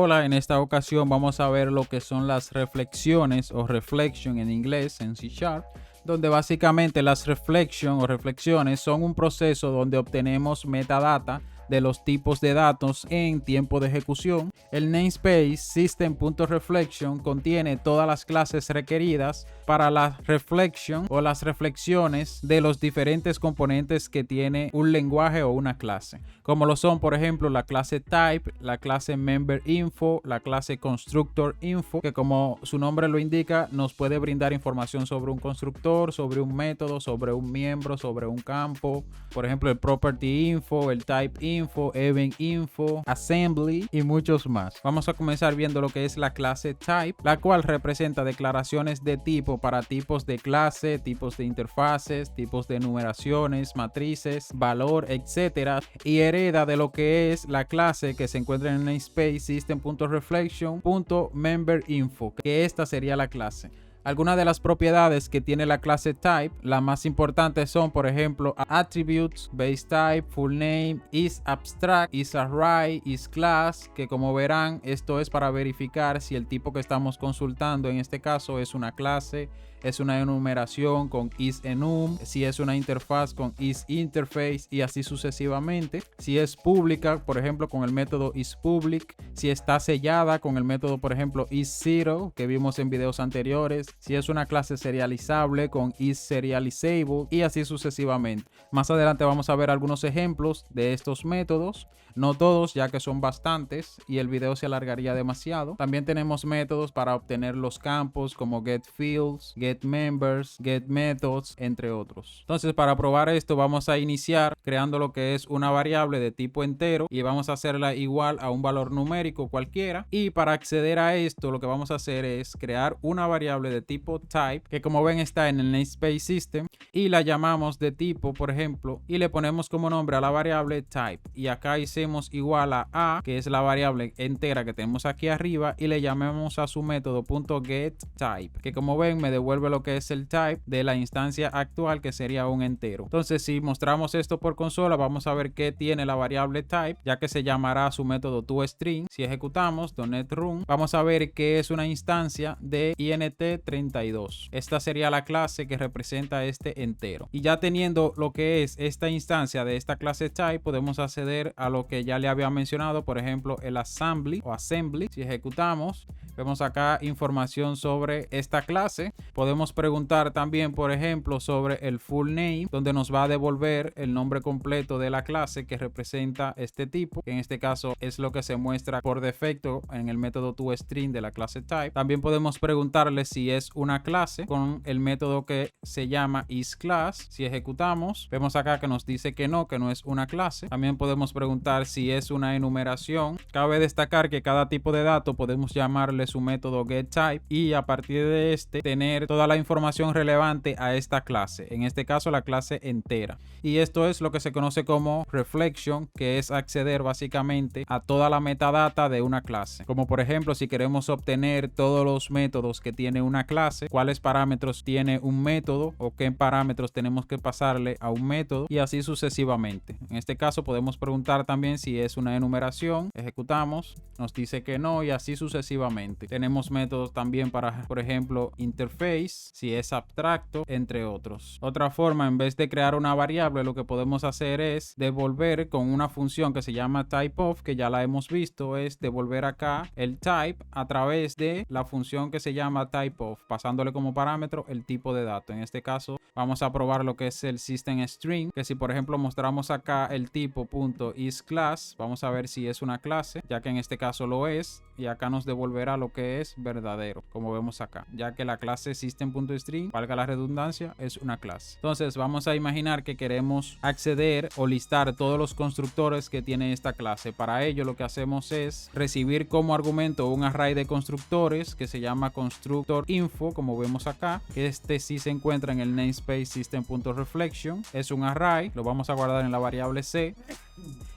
Hola, en esta ocasión vamos a ver lo que son las reflexiones o reflection en inglés en C#, donde básicamente las reflection o reflexiones son un proceso donde obtenemos metadata de los tipos de datos en tiempo de ejecución. El namespace system.reflection contiene todas las clases requeridas para la reflection o las reflexiones de los diferentes componentes que tiene un lenguaje o una clase, como lo son por ejemplo la clase type, la clase member info, la clase constructor info, que como su nombre lo indica nos puede brindar información sobre un constructor, sobre un método, sobre un miembro, sobre un campo, por ejemplo el property info, el type info, event info, assembly y muchos más. Vamos a comenzar viendo lo que es la clase type, la cual representa declaraciones de tipo para tipos de clase, tipos de interfaces, tipos de enumeraciones, matrices, valor, etcétera, y hereda de lo que es la clase que se encuentra en el namespace system.reflection.memberinfo, que esta sería la clase. Algunas de las propiedades que tiene la clase type, las más importantes son, por ejemplo, attributes, base type, full name, is abstract, is array, is class, que como verán, esto es para verificar si el tipo que estamos consultando en este caso es una clase, es una enumeración con isEnum, si es una interfaz con isInterface y así sucesivamente. Si es pública, por ejemplo, con el método isPublic. Si está sellada con el método, por ejemplo, isZero, que vimos en videos anteriores. Si es una clase serializable con isSerializable y así sucesivamente. Más adelante vamos a ver algunos ejemplos de estos métodos. No todos, ya que son bastantes y el video se alargaría demasiado. También tenemos métodos para obtener los campos como getFields, getMembers, getMethods, entre otros. Entonces, para probar esto vamos a iniciar creando lo que es una variable de tipo entero y vamos a hacerla igual a un valor numérico cualquiera. Y para acceder a esto lo que vamos a hacer es crear una variable de tipo type, que como ven está en el namespace system, y la llamamos de tipo, por ejemplo, y le ponemos como nombre a la variable type. Y acá hicimos igual a, que es la variable entera que tenemos aquí arriba, y le llamamos a su método .getType, que como ven me devuelve lo que es el type de la instancia actual, que sería un entero. Entonces, si mostramos esto por consola, vamos a ver qué tiene la variable type, ya que se llamará su método toString. Si ejecutamos .NET Run, vamos a ver que es una instancia de int32. Esta sería la clase que representa este entero. Y ya teniendo lo que es esta instancia de esta clase type, podemos acceder a lo que ya le había mencionado, por ejemplo el assembly o assembly. Si ejecutamos, vemos acá información sobre esta clase. Podemos preguntar también, por ejemplo, sobre el full name, donde nos va a devolver el nombre completo de la clase que representa este tipo, que en este caso es lo que se muestra por defecto en el método toString de la clase type. También podemos preguntarle si es una clase con el método que se llama isClass. Si ejecutamos, vemos acá que nos dice que no es una clase. También podemos preguntar si es una enumeración. Cabe destacar que cada tipo de dato podemos llamarle su método getType y a partir de este tener toda la información relevante a esta clase, en este caso la clase entera. Y esto es lo que se conoce como reflection, que es acceder básicamente a toda la metadata de una clase, como por ejemplo si queremos obtener todos los métodos que tiene una clase, cuáles parámetros tiene un método o qué parámetros tenemos que pasarle a un método y así sucesivamente. En este caso podemos preguntar también si es una enumeración. Ejecutamos, nos dice que no y así sucesivamente. Tenemos métodos también para, por ejemplo, interface, si es abstracto, entre otros. Otra forma, en vez de crear una variable, lo que podemos hacer es devolver con una función que se llama typeOf, que ya la hemos visto, es devolver acá el type a través de la función que se llama typeOf, pasándole como parámetro el tipo de dato. En este caso vamos a probar lo que es el system_string, que si por ejemplo mostramos acá el tipo .isClass, vamos a ver si es una clase, ya que en este caso lo es, y acá nos devolverá lo que es verdadero, como vemos acá, ya que la clase system.string, valga la redundancia, es una clase. Entonces vamos a imaginar que queremos acceder o listar todos los constructores que tiene esta clase. Para ello lo que hacemos es recibir como argumento un array de constructores que se llama constructor info, como vemos acá, que este sí se encuentra en el namespace system.reflection. Es un array, lo vamos a guardar en la variable c.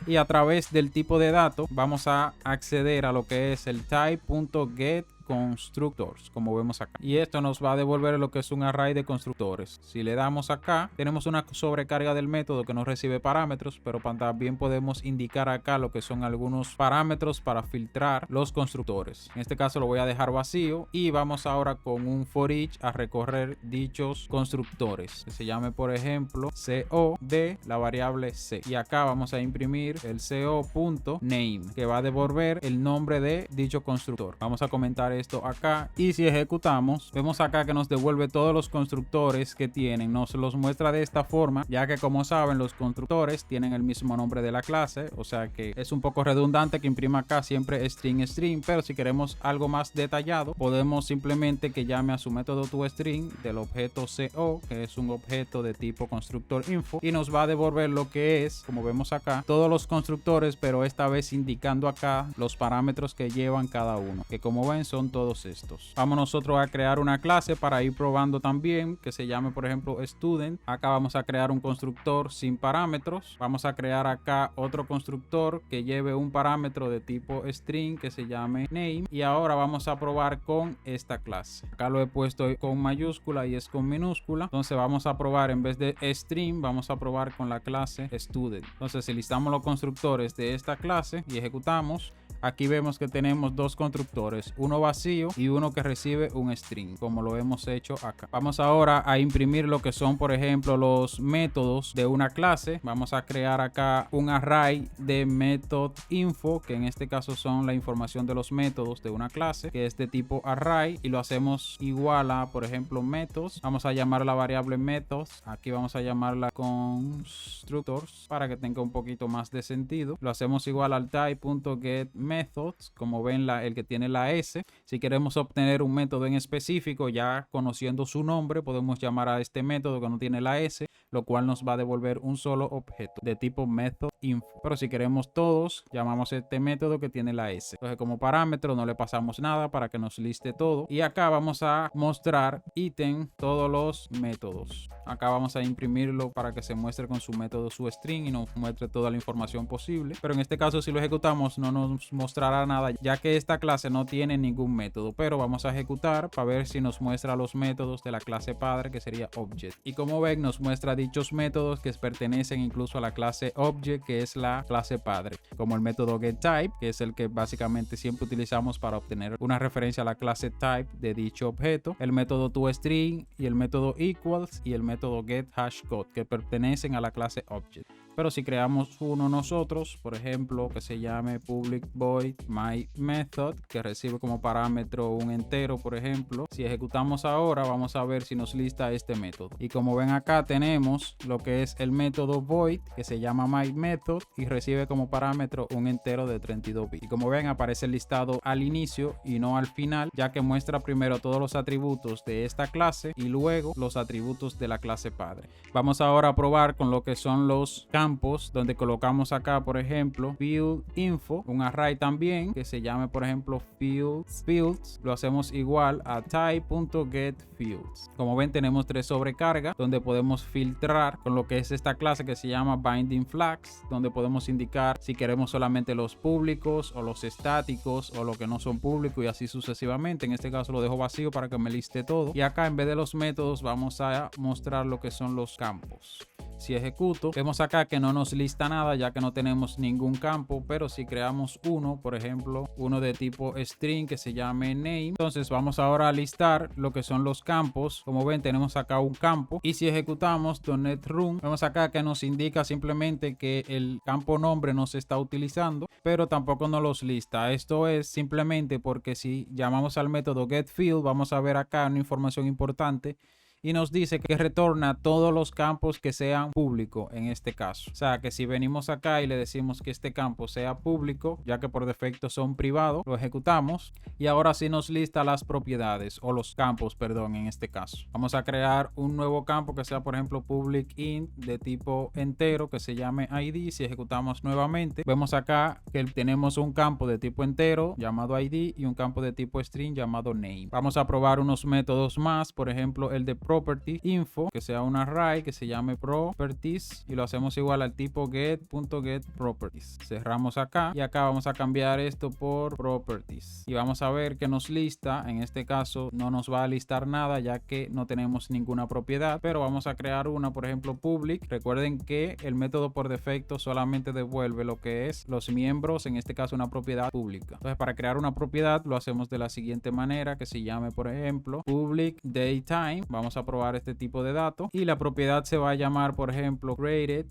Y a través del tipo de dato vamos a acceder a lo que es el type.getConstructor constructors, como vemos acá. Y esto nos va a devolver lo que es un array de constructores. Si le damos acá, tenemos una sobrecarga del método que no recibe parámetros, pero también podemos indicar acá lo que son algunos parámetros para filtrar los constructores. En este caso lo voy a dejar vacío y vamos ahora con un for each a recorrer dichos constructores, que se llame por ejemplo co de la variable c, y acá vamos a imprimir el co.name, que va a devolver el nombre de dicho constructor. Vamos a comentar esto acá y si ejecutamos, vemos acá que nos devuelve todos los constructores que tienen. Nos los muestra de esta forma, ya que como saben los constructores tienen el mismo nombre de la clase, o sea que es un poco redundante que imprima acá siempre string, pero si queremos algo más detallado podemos simplemente que llame a su método toString del objeto co, que es un objeto de tipo constructor info, y nos va a devolver lo que es, como vemos acá, todos los constructores, pero esta vez indicando acá los parámetros que llevan cada uno, que como ven son todos estos. Vamos nosotros a crear una clase para ir probando también, que se llame por ejemplo student. Acá vamos a crear un constructor sin parámetros. Vamos a crear acá otro constructor que lleve un parámetro de tipo string que se llame name, y ahora vamos a probar con esta clase. Acá lo he puesto con mayúscula y es con minúscula, entonces vamos a probar en vez de string, vamos a probar con la clase student. Entonces si listamos los constructores de esta clase y ejecutamos, aquí vemos que tenemos dos constructores, uno vacío y uno que recibe un string, como lo hemos hecho acá. Vamos ahora a imprimir lo que son por ejemplo los métodos de una clase. Vamos a crear acá un array de method info, que en este caso son la información de los métodos de una clase, que es de tipo array, y lo hacemos igual a por ejemplo methods. Vamos a llamar la variable methods, aquí vamos a llamarla constructors para que tenga un poquito más de sentido. Lo hacemos igual al type.get methods, como ven el que tiene la S. Si queremos obtener un método en específico, ya conociendo su nombre, podemos llamar a este método que no tiene la S, lo cual nos va a devolver un solo objeto de tipo method info. Pero si queremos todos, llamamos a este método que tiene la S. Entonces como parámetro no le pasamos nada para que nos liste todo, y acá vamos a mostrar ítem todos los métodos. Acá vamos a imprimirlo para que se muestre con su método su string y nos muestre toda la información posible, pero en este caso si lo ejecutamos no nos mostrará nada, ya que esta clase no tiene ningún método, pero vamos a ejecutar para ver si nos muestra los métodos de la clase padre, que sería object, y como ven nos muestra dichos métodos que pertenecen incluso a la clase object, que es la clase padre, como el método getType, que es el que básicamente siempre utilizamos para obtener una referencia a la clase type de dicho objeto, el método toString y el método equals y el método getHashCode, que pertenecen a la clase object. Pero si creamos uno nosotros, por ejemplo, que se llame public void myMethod, que recibe como parámetro un entero, por ejemplo, si ejecutamos ahora vamos a ver si nos lista este método. Y como ven acá tenemos lo que es el método void, que se llama myMethod y recibe como parámetro un entero de 32 bits. Y como ven aparece el listado al inicio y no al final, ya que muestra primero todos los atributos de esta clase y luego los atributos de la clase padre. Vamos ahora a probar con lo que son los campos, donde colocamos acá por ejemplo field info, un array también que se llame por ejemplo fields, lo hacemos igual a type.getFields. Como ven tenemos tres sobrecargas donde podemos filtrar con lo que es esta clase que se llama binding flags, donde podemos indicar si queremos solamente los públicos o los estáticos o lo que no son públicos y así sucesivamente. En este caso lo dejo vacío para que me liste todo, y acá en vez de los métodos vamos a mostrar lo que son los campos. Si ejecuto, vemos acá que no nos lista nada ya que no tenemos ningún campo, pero si creamos uno, por ejemplo, uno de tipo string que se llame name, entonces vamos ahora a listar lo que son los campos. Como ven tenemos acá un campo, y si ejecutamos .NET Run, vemos acá que nos indica simplemente que el campo nombre no se está utilizando, pero tampoco nos los lista. Esto es simplemente porque si llamamos al método getField, vamos a ver acá una información importante y nos dice que retorna todos los campos que sean públicos en este caso. O sea que si venimos acá y le decimos que este campo sea público, ya que por defecto son privados, lo ejecutamos y ahora sí nos lista las propiedades o los campos, perdón, en este caso. Vamos a crear un nuevo campo que sea por ejemplo public int de tipo entero que se llame id. Si ejecutamos nuevamente, vemos acá que tenemos un campo de tipo entero llamado id y un campo de tipo string llamado name. Vamos a probar unos métodos más, por ejemplo el de property info, que sea un array que se llame properties, y lo hacemos igual al tipo get.getProperties. Cerramos acá y acá vamos a cambiar esto por properties y vamos a ver que nos lista. En este caso no nos va a listar nada ya que no tenemos ninguna propiedad, pero vamos a crear una, por ejemplo public. Recuerden que el método por defecto solamente devuelve lo que es los miembros, en este caso una propiedad pública. Entonces, para crear una propiedad lo hacemos de la siguiente manera, que se llame, por ejemplo, public daytime. Vamos a probar este tipo de datos y la propiedad se va a llamar, por ejemplo, created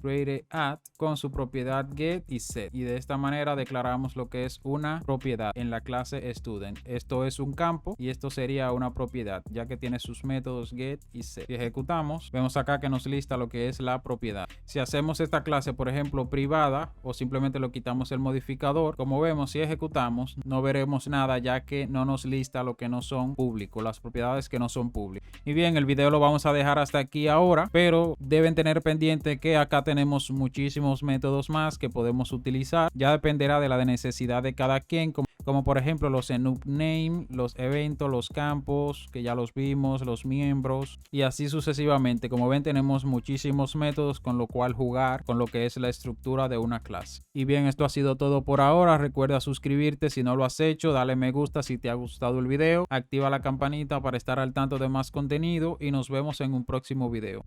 at, con su propiedad get y set, y de esta manera declaramos lo que es una propiedad en la clase student. Esto es un campo y esto sería una propiedad ya que tiene sus métodos get y set. Si ejecutamos, vemos acá que nos lista lo que es la propiedad. Si hacemos esta clase, por ejemplo, privada, o simplemente lo quitamos el modificador, como vemos, si ejecutamos no veremos nada ya que no nos lista lo que no son públicos, las propiedades que no son públicas. Y bien, el video lo vamos a dejar hasta aquí ahora, pero deben tener pendiente que acá tenemos muchísimos métodos más que podemos utilizar. Ya dependerá de la necesidad de cada quien, como por ejemplo los enum name, los eventos, los campos que ya los vimos, los miembros y así sucesivamente. Como ven, tenemos muchísimos métodos con lo cual jugar con lo que es la estructura de una clase. Y bien, esto ha sido todo por ahora. Recuerda suscribirte si no lo has hecho, dale me gusta si te ha gustado el video, activa la campanita para estar al tanto de más contenido y nos vemos en un próximo video.